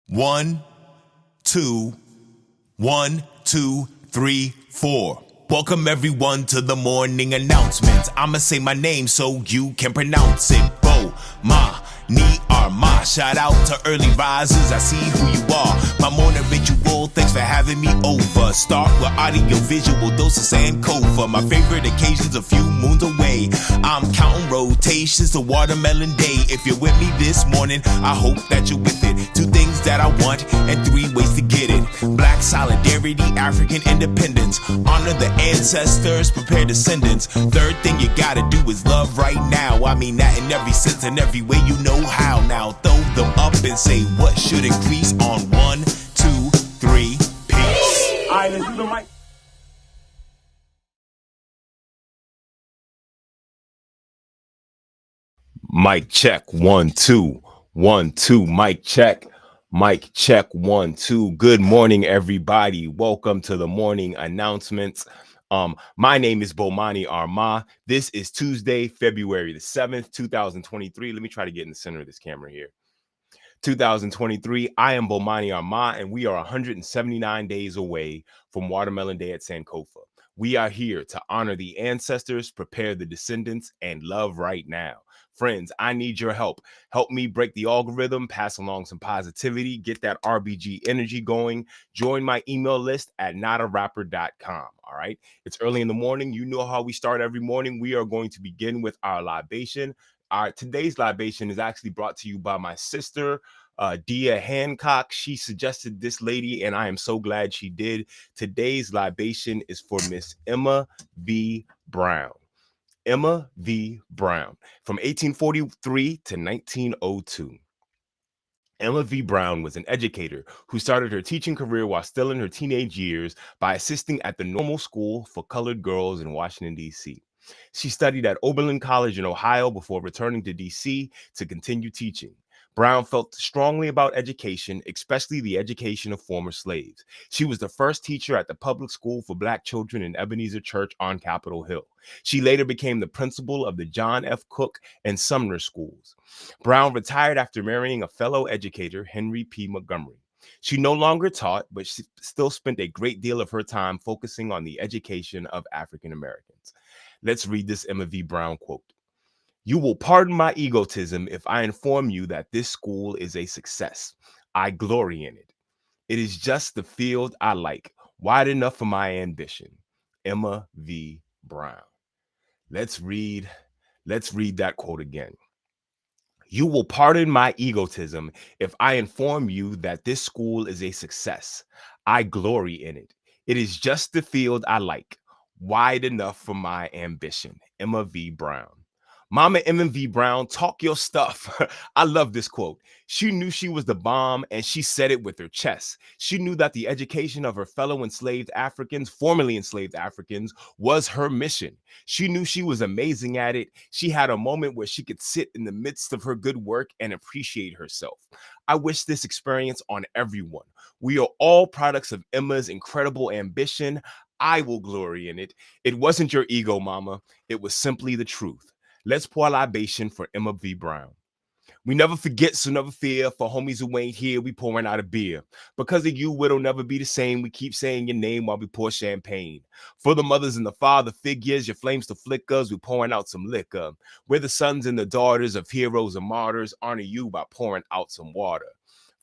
One, two, 1, 2, 3, 4. Welcome everyone to the morning announcements. I'ma say my name so you can pronounce it. Bomani Armah. Shout out to early risers. I see who you are. My morning ritual. Thanks for having me over. Start with audiovisual dose of Sankofa. My favorite occasions a few moons away. I'm counting rotations to watermelon day. If you're with me this morning, I hope that you're with it. 2 things that I want and 3 ways to get it. Black solidarity, African independence. Honor the ancestors, prepare descendants. 3rd thing you gotta do is love right now. I mean that in every sense and every way you know how. Now throw them up and say what should increase on 1, 2, 3, peace. Alright, let's do the mic. Mic check 1 2 1 2. Mic check. Mic check 1 2. Good morning, everybody. Welcome to the morning announcements. My name is Bomani Armah. This is Tuesday, February the 7th, 2023. Let me try to get in the center of this camera here. 2023. I am Bomani Armah, and we are 179 days away from Watermelon Day at Sankofa. We are here to honor the ancestors, prepare the descendants, and love right now. Friends, I need your help. Help me break the algorithm, pass along some positivity, get that RBG energy going. Join my email list at notarapper.com. All right. It's early in the morning. You know how we start every morning. We are going to begin with our libation. Today's libation is actually brought to you by my sister, Dia Hancock. She suggested this lady, and I am so glad she did. Today's libation is for Miss Emma V. Brown. Emma V. Brown, from 1843 to 1902. Emma V. Brown was an educator who started her teaching career while still in her teenage years by assisting at the Normal School for Colored Girls in Washington, D.C. She studied at Oberlin College in Ohio before returning to D.C. to continue teaching. Brown felt strongly about education, especially the education of former slaves. She was the first teacher at the public school for Black children in Ebenezer Church on Capitol Hill. She later became the principal of the John F. Cook and Sumner schools. Brown retired after marrying a fellow educator, Henry P. Montgomery. She no longer taught, but she still spent a great deal of her time focusing on the education of African Americans. Let's read this Emma V. Brown quote. "You will pardon my egotism if I inform you that this school is a success. I glory in it. It is just the field I like, wide enough for my ambition." Emma V. Brown. Let's read that quote again. "You will pardon my egotism if I inform you that this school is a success. I glory in it. It is just the field I like, wide enough for my ambition." Emma V. Brown. Mama Emma V. Brown, talk your stuff. I love this quote. She knew she was the bomb, and she said it with her chest. She knew that the education of her fellow enslaved Africans, formerly enslaved Africans, was her mission. She knew she was amazing at it. She had a moment where she could sit in the midst of her good work and appreciate herself. I wish this experience on everyone. We are all products of Emma's incredible ambition. I will glory in it. It wasn't your ego, mama. It was simply the truth. Let's pour a libation for Emma V. Brown. We never forget, so never fear. For homies who ain't here, we pouring out a beer. Because of you, it'll never be the same. We keep saying your name while we pour champagne. For the mothers and the father figures, your flames to flickers, we pouring out some liquor. We're the sons and the daughters of heroes and martyrs. Honor you by pouring out some water.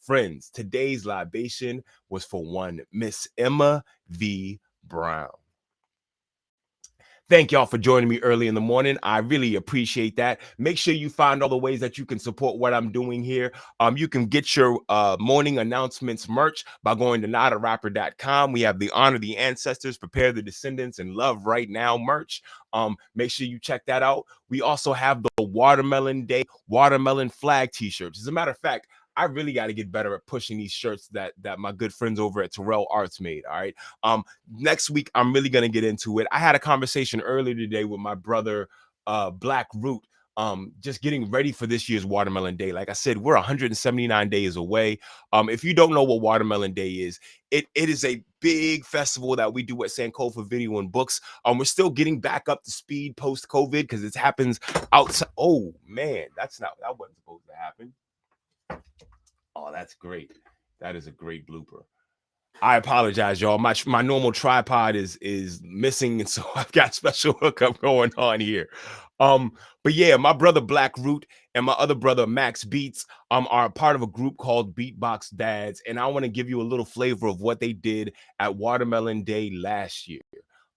Friends, today's libation was for one Miss Emma V. Brown. Thank y'all for joining me early in the morning. I really appreciate that. Make sure you find all the ways that you can support what I'm doing here. You can get your morning announcements merch by going to notarapper.com. We have the Honor the Ancestors, Prepare the Descendants, and Love Right Now merch. Make sure you check that out. We also have the Watermelon Day Watermelon Flag t-shirts. As a matter of fact, I really got to get better at pushing these shirts that my good friends over at Terrell Arts made. All right. Next week, I'm really going to get into it. I had a conversation earlier today with my brother, Black Root, just getting ready for this year's Watermelon Day. Like I said, we're 179 days away. If you don't know what Watermelon Day is, it is a big festival that we do at Sankofa Video and Books. We're still getting back up to speed post-COVID because it happens outside. Oh, man, that wasn't supposed to happen. Oh, that's great. That is a great blooper. I apologize, y'all. My normal tripod is missing, and so I've got special hookup going on here. But yeah, my brother Black Root and my other brother Max Beats are a part of a group called Beatbox Dads, and I want to give you a little flavor of what they did at Watermelon Day last year.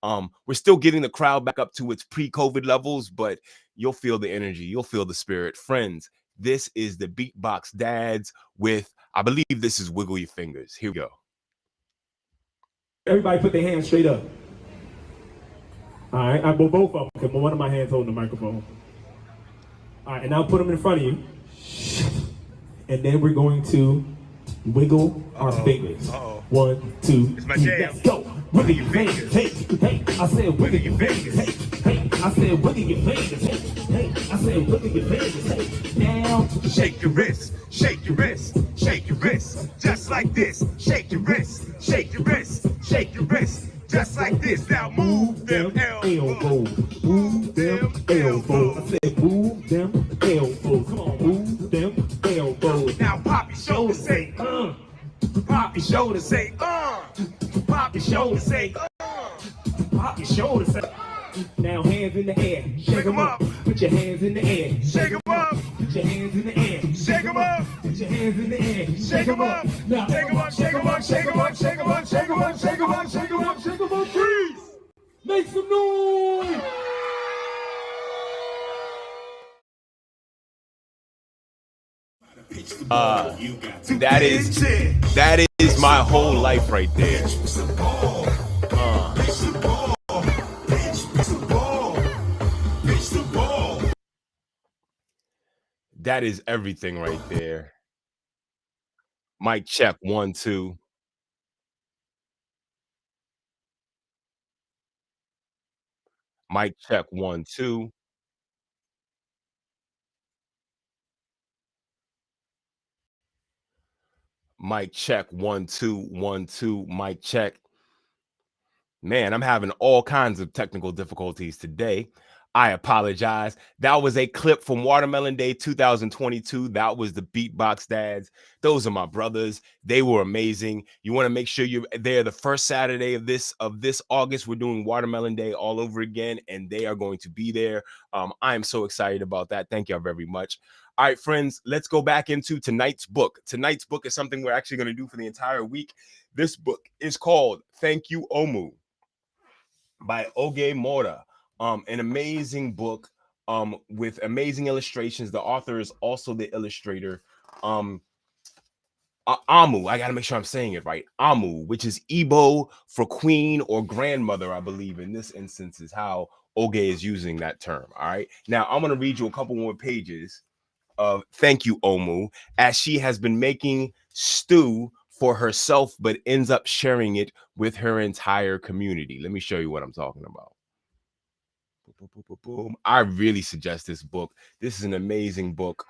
We're still getting the crowd back up to its pre-COVID levels, but you'll feel the energy, you'll feel the spirit. Friends, this is the Beatbox Dads with, I believe this is Wiggle Your Fingers. Here we go. Everybody put their hands straight up. All right, I both of them, because one of my hands holding the microphone. All right, and now put them in front of you. And then we're going to wiggle our fingers. 1, 2, 3, let's go. Wiggle your fingers. Hey, hey, I said wiggle your fingers. Hey, hey, I said wiggle your fingers. Hey, hey, I said wiggle your fingers. Hey, now Shake your wrist, shake your wrist, shake your wrist, just like this. Shake your wrist, shake your wrist, shake your wrist, just like this. Now move them elbows, move them elbows. I said move them elbows. Come on, move them elbows. Now pop your shoulders, say pop your shoulders, say pop your shoulders, say Pop your shoulders. Now hands in the air, shake them up. Put your hands in the air, shake them up. Put your hands in the air, Shake them up. Put your hands in the air, Shake them up. Now Shake them up. Shake them up. Shake them up. Shake them up. Shake them up. Shake them up. Shake them up. Shake them up. Freeze. make some noise. That is my whole life right there. That is everything right there. Mic check 1 2. Mic check 1 2. Mic check 1 2 1 2. Mic check. Man, I'm having all kinds of technical difficulties today. I apologize. That was a clip from Watermelon Day 2022. That was the Beatbox Dads. Those are my brothers. They were amazing. You want to make sure you're there the first Saturday of this August. We're doing Watermelon Day all over again, and they are going to be there. I am so excited about that. Thank you very much. All right, friends, let's go back into tonight's book. Tonight's book is something we're actually going to do for the entire week. This book is called Thank You, Omu by Oge Mora. An amazing book with amazing illustrations. The author is also the illustrator. Amu, I gotta make sure I'm saying it right. Amu, which is Igbo for queen or grandmother, I believe in this instance is how Oge is using that term. All right. Now I'm gonna read you a couple more pages of Thank You, Omu, as she has been making stew for herself, but ends up sharing it with her entire community. Let me show you what I'm talking about. Boom. I really suggest this book. This is an amazing book.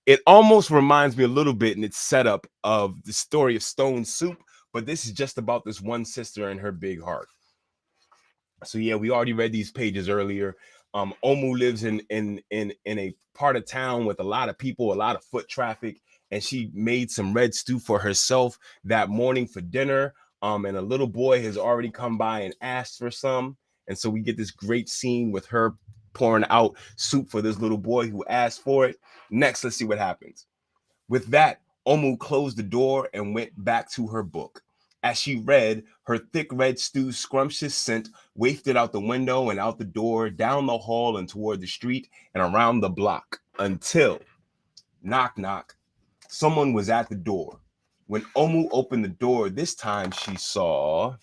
It almost reminds me a little bit in its setup of the story of Stone Soup, but this is just about this one sister and her big heart. So yeah, we already read these pages earlier. Omu lives in a part of town with a lot of people, a lot of foot traffic, and she made some red stew for herself that morning for dinner. And a little boy has already come by and asked for some. And so we get this great scene with her pouring out soup for this little boy who asked for it. Next, let's see what happens. With that, Omu closed the door and went back to her book. As she read, her thick red stew's scrumptious scent wafted out the window and out the door, down the hall and toward the street and around the block until, knock, knock, someone was at the door. When Omu opened the door, this time she saw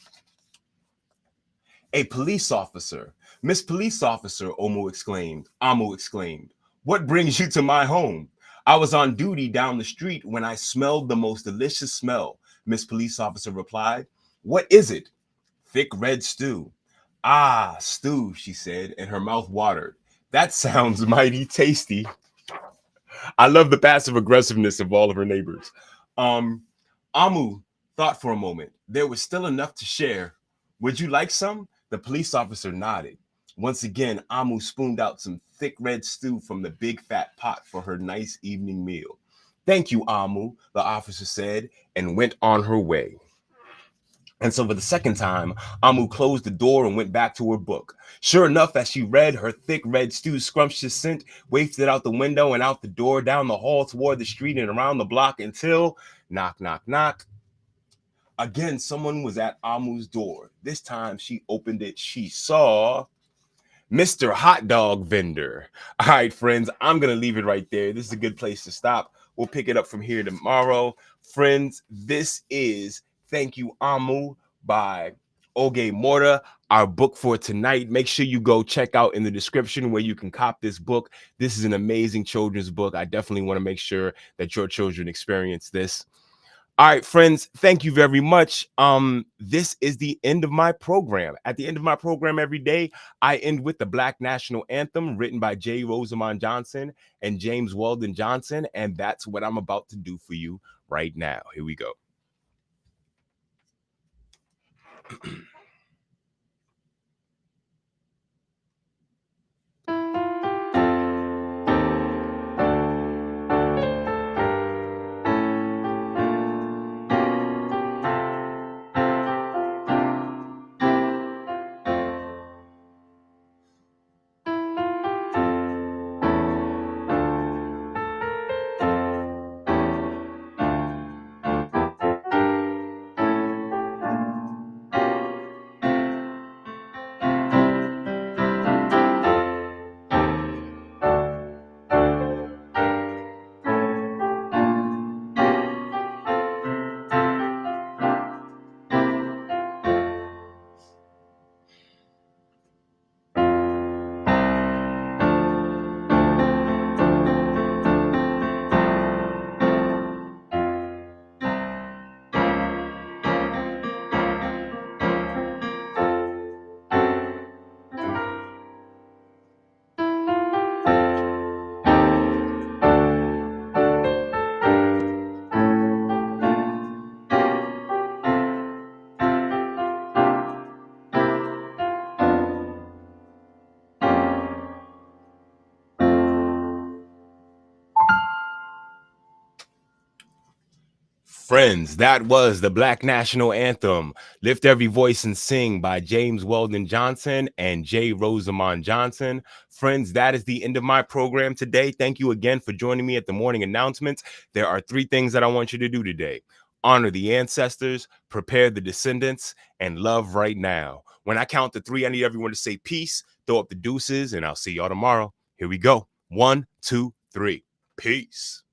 a police officer. Miss Police Officer, Amu exclaimed. What brings you to my home? I was on duty down the street when I smelled the most delicious smell, Miss Police Officer replied. What is it? Thick red stew. Ah, stew, she said, and her mouth watered. That sounds mighty tasty. I love the passive aggressiveness of all of her neighbors. Amu thought for a moment. There was still enough to share. Would you like some? The police officer nodded. Once again, Amu spooned out some thick red stew from the big fat pot for her nice evening meal. Thank you, Amu, the officer said, and went on her way. And so for the second time, Amu closed the door and went back to her book. Sure enough, as she read, her thick red stew scrumptious scent wafted out the window and out the door, down the hall toward the street and around the block until, knock, knock, knock. Again, someone was at Amu's door. This time she opened it. She saw Mr. Hot Dog Vendor. All right, friends, I'm going to leave it right there. This is a good place to stop. We'll pick it up from here tomorrow. Friends, this is Thank You, Amu by Oge Morta, our book for tonight. Make sure you go check out in the description where you can cop this book. This is an amazing children's book. I definitely want to make sure that your children experience this. All right, friends, thank you very much. This is the end of my program. At the end of my program every day, I end with the Black National Anthem written by J. Rosamond Johnson and James Weldon Johnson, and that's what I'm about to do for you right now. Here we go. Friends, that was the Black National Anthem, Lift Every Voice and Sing by James Weldon Johnson and J. Rosamond Johnson. Friends, that is the end of my program today. Thank you again for joining me at the morning announcements. There are 3 things that I want you to do today. Honor the ancestors, prepare the descendants, and love right now. When I count to 3, I need everyone to say peace, throw up the deuces, and I'll see y'all tomorrow. Here we go. 1, 2, 3. Peace.